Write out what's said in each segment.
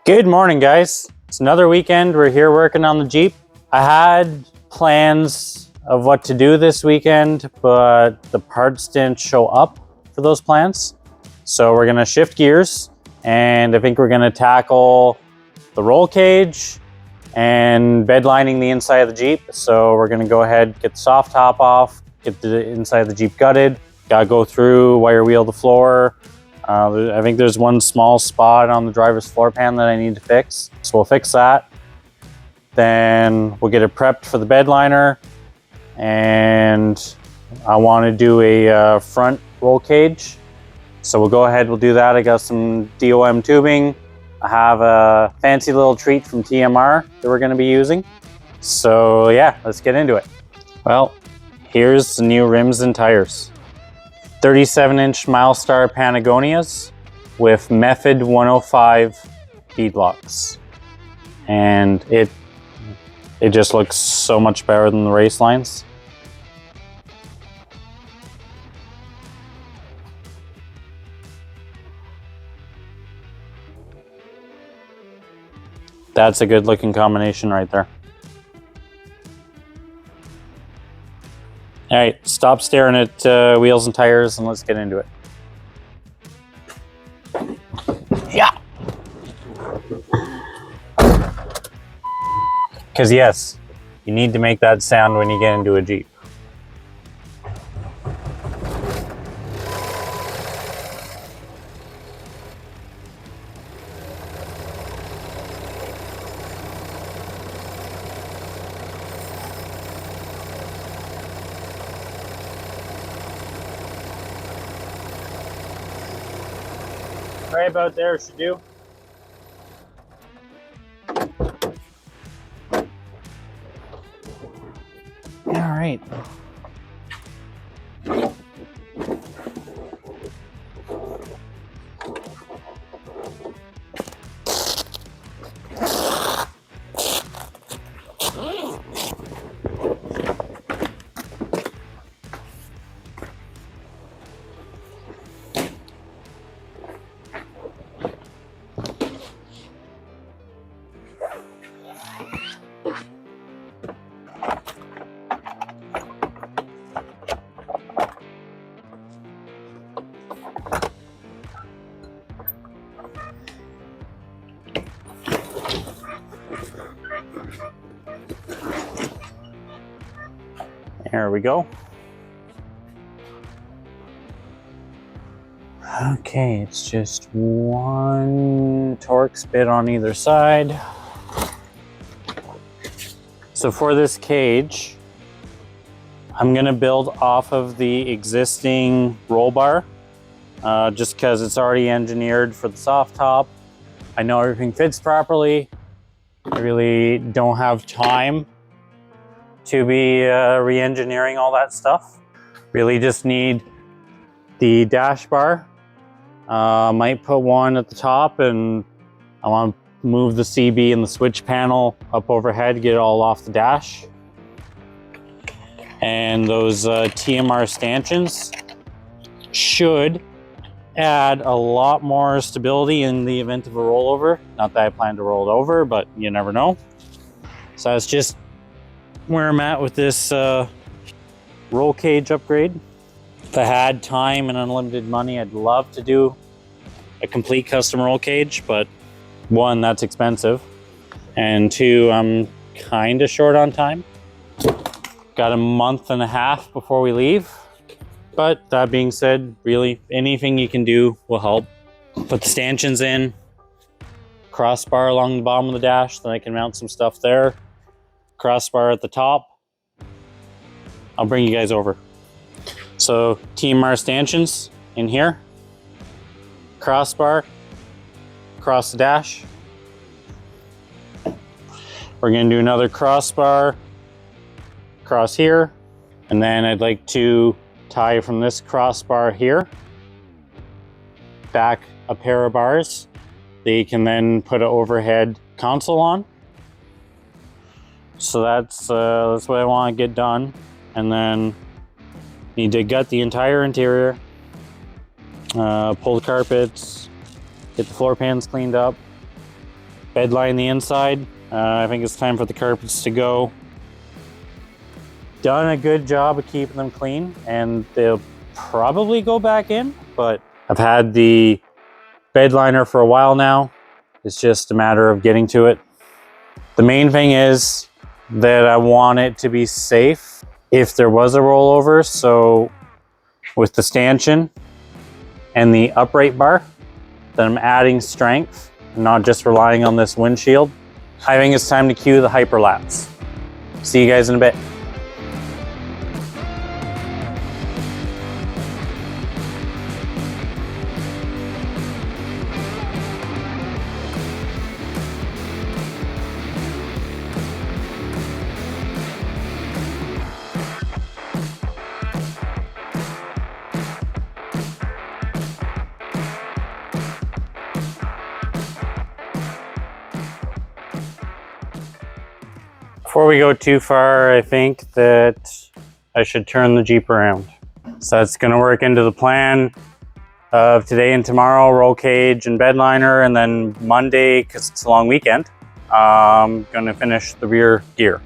Good morning, guys. It's another weekend. We're here working on the Jeep. I had plans of what to do this weekend, but the parts didn't show up for those plans. So we're gonna shift gears, and I think we're gonna tackle the roll cage and bed lining the inside of the Jeep. So we're gonna go ahead, get the soft top off, get the inside of the Jeep gutted. Gotta go through, wire wheel the floor. I think there's one small spot on the driver's floor pan that I need to fix. So we'll fix that. Then we'll get it prepped for the bed liner. And I want to do a front roll cage. So we'll go ahead, we'll do that. I got some DOM tubing. I have a fancy little treat from TMR that we're going to be using. So yeah, let's get into it. Well, here's the new rims and tires. 37-inch Milestar Patagonias with Method 105 beadlocks. And it just looks so much better than the race lines. That's a good looking combination right there. All right, stop staring at wheels and tires and let's get into it. Yeah. Because yes, you need to make that sound when you get into a Jeep. Right about there should do. All right. There we go. Okay, it's just one Torx bit on either side. So for this cage, I'm gonna build off of the existing roll bar, just because it's already engineered for the soft top. I know everything fits properly. I really don't have time to be re-engineering all that stuff. Really just need the dash bar. Might put one at the top, and I want to move the CB and the switch panel up overhead, get it all off the dash. And those TMR stanchions should add a lot more stability in the event of a rollover. Not that I plan to roll it over, but you never know. So that's just where I'm at with this roll cage upgrade. If I had time and unlimited money, I'd love to do a complete custom roll cage, but one, that's expensive, and two, I'm kind of short on time. Got a month and a half before we leave. But that being said, really anything you can do will help. Put the stanchions in, crossbar along the bottom of the dash, then I can mount some stuff there. Crossbar at the top. I'll bring you guys over. So TMR stanchions in here. Crossbar across the dash. We're gonna do another crossbar across here. And then I'd like to tie from this crossbar here back a pair of bars that you can then put an overhead console on. So that's what I want to get done. And then need to gut the entire interior, pull the carpets, get the floor pans cleaned up, bedline the inside. I think it's time for the carpets to go. Done a good job of keeping them clean, and they'll probably go back in, but I've had the bedliner for a while now. It's just a matter of getting to it. The main thing is that I want it to be safe if there was a rollover. So with the stanchion and the upright bar, then I'm adding strength, not just relying on this windshield. I think it's time to cue the hyperlapse. See you guys in a bit. Before we go too far, I think that I should turn the Jeep around. So that's gonna work into the plan of today and tomorrow, roll cage and bedliner, and then Monday, because it's a long weekend, I'm gonna finish the rear gear.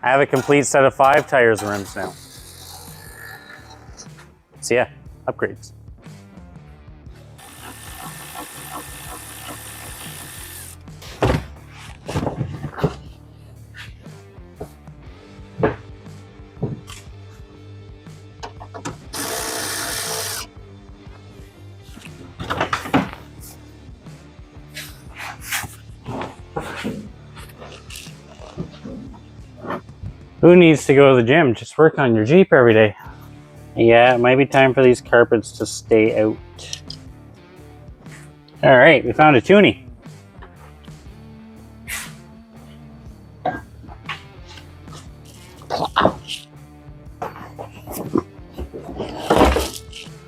I have a complete set of 5 tires and rims now. So yeah, upgrades. Who needs to go to the gym? Just work on your Jeep every day. Yeah, it might be time for these carpets to stay out. All right, we found a toonie.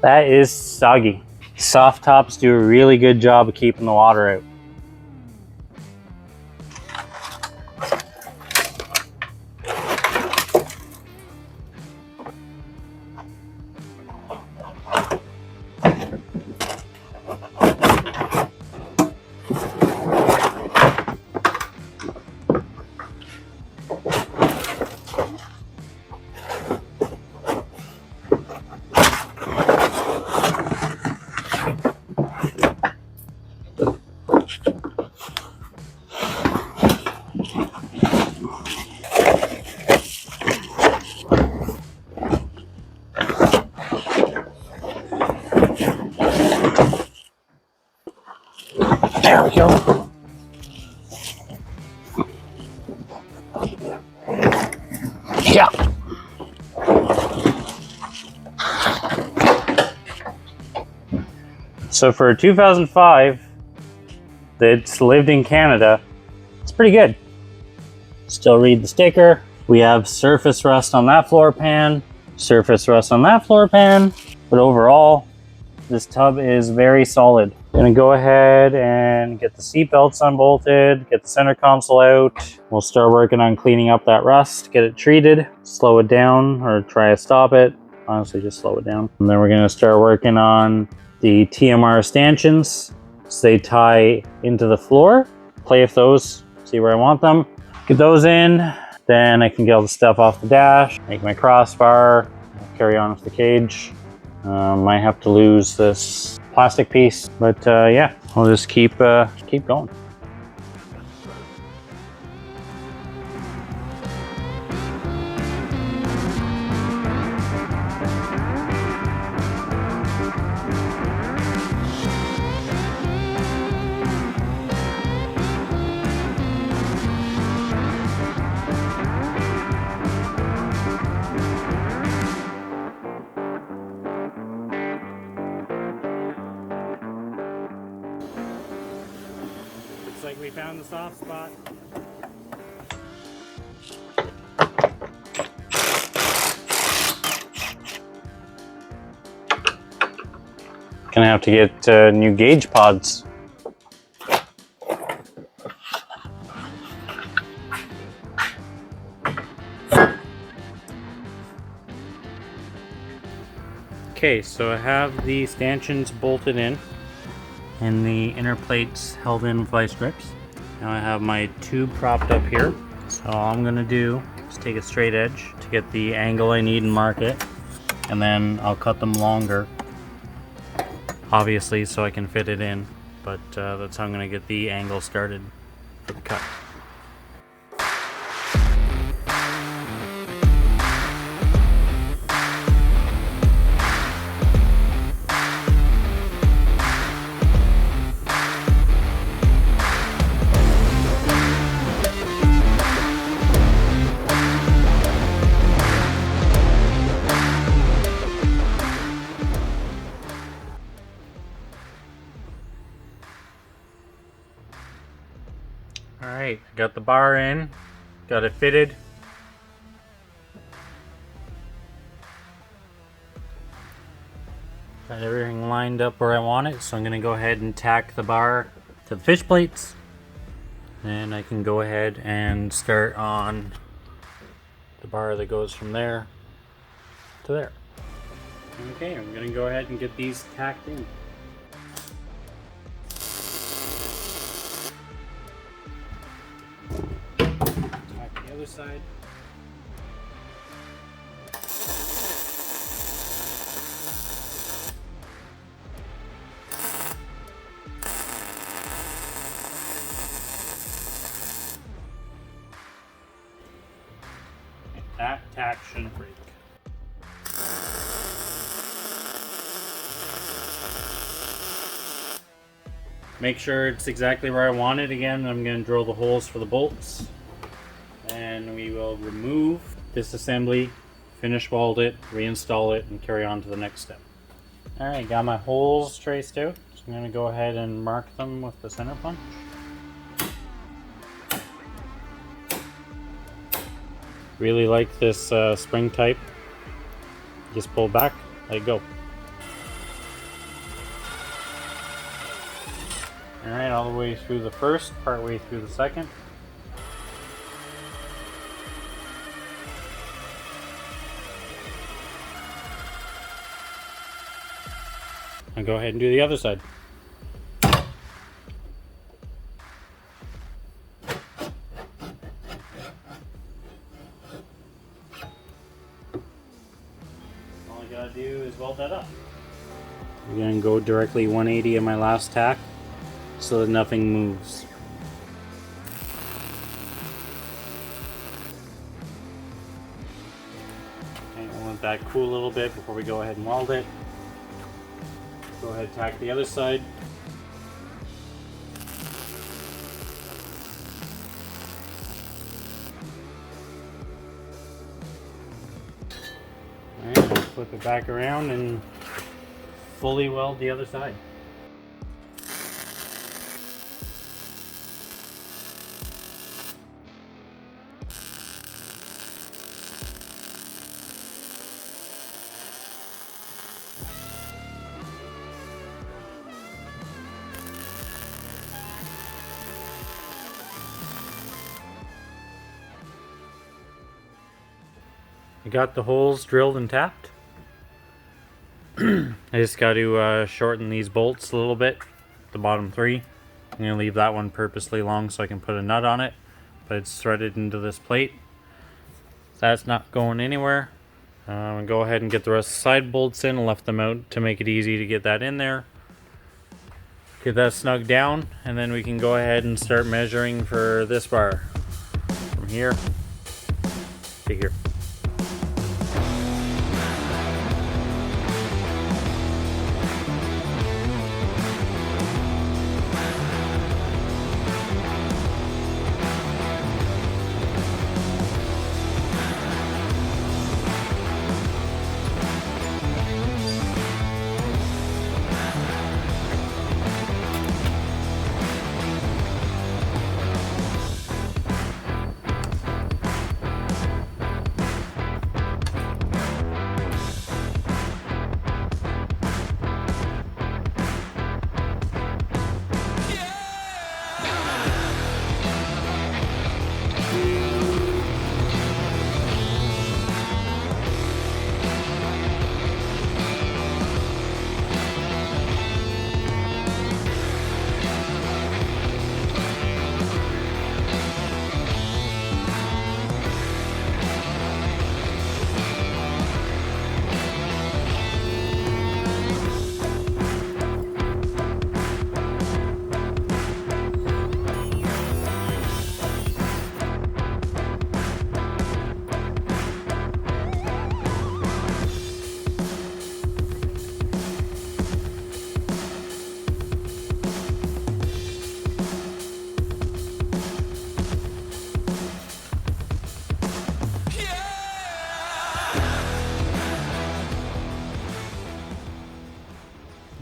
That is soggy. Soft tops do a really good job of keeping the water out. There we go. Yeah. So for a 2005 that's lived in Canada, it's pretty good. Still read the sticker. We have surface rust on that floor pan, surface rust on that floor pan, but overall, this tub is very solid. Gonna go ahead and get the seat belts unbolted, get the center console out. We'll start working on cleaning up that rust, get it treated, slow it down, or try to stop it. Honestly, just slow it down. And then we're gonna start working on the TMR stanchions. So they tie into the floor. Play with those, see where I want them. Get those in, then I can get all the stuff off the dash, make my crossbar, carry on with the cage. Might have to lose this plastic piece, but yeah, I'll just keep going. like we found the soft spot. Gonna have to get new gauge pods. Okay, so I have the stanchions bolted in and the inner plates held in with vice grips. Now I have my tube propped up here. So all I'm gonna do is take a straight edge to get the angle I need and mark it. And then I'll cut them longer, obviously, so I can fit it in. But that's how I'm gonna get the angle started for the cut. Alright, got the bar in, got it fitted. Got everything lined up where I want it, so I'm going to go ahead and tack the bar to the fish plates. And I can go ahead and start on the bar that goes from there to there. Okay, I'm going to go ahead and get these tacked in. Tack the other side. That tack shouldn't break. Make sure it's exactly where I want it. Again, I'm going to drill the holes for the bolts. And we will remove this assembly, finish weld it, reinstall it, and carry on to the next step. Alright, got my holes traced out. So I'm going to go ahead and mark them with the center punch. Really like this spring type. Just pull back, let it go. Alright, all the way through the first, part way through the second. And go ahead and do the other side. All I gotta do is weld that up. I'm gonna go directly 180 on my last tack so that nothing moves. Okay, we'll let that cool a little bit before we go ahead and weld it. Go ahead and tack the other side. Alright, I'll flip it back around and fully weld the other side. I got the holes drilled and tapped. I just got to shorten these bolts a little bit, the bottom three. I'm going to leave that one purposely long so I can put a nut on it, but it's threaded into this plate. That's not going anywhere. I'm going to go ahead and get the rest of the side bolts in and left them out to make it easy to get that in there. Get that snug down, and then we can go ahead and start measuring for this bar. From here to here.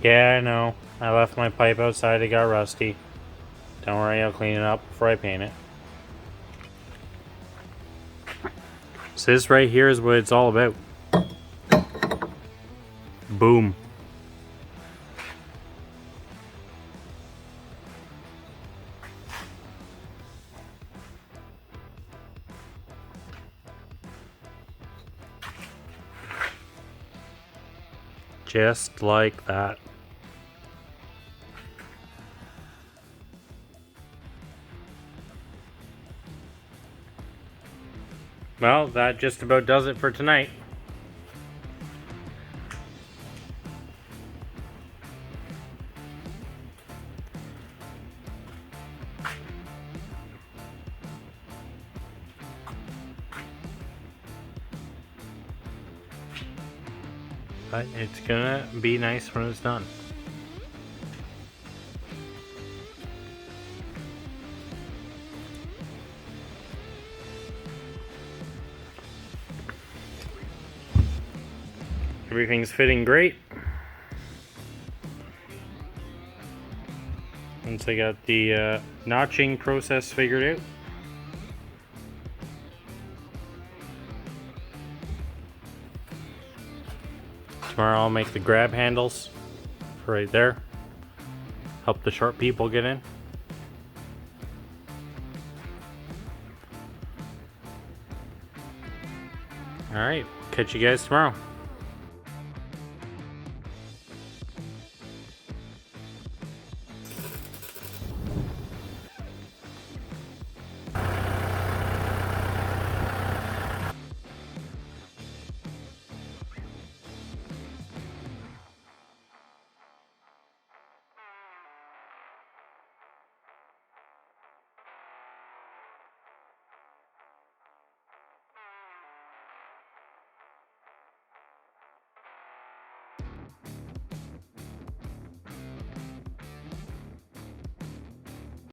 Yeah, I know. I left my pipe outside, it got rusty. Don't worry, I'll clean it up before I paint it. So this right here is what it's all about. Boom. Just like that. Well, that just about does it for tonight. But it's gonna be nice when it's done. Everything's fitting great. Once I got the notching process figured out. Tomorrow I'll make the grab handles for right there. Help the short people get in. Alright, catch you guys tomorrow.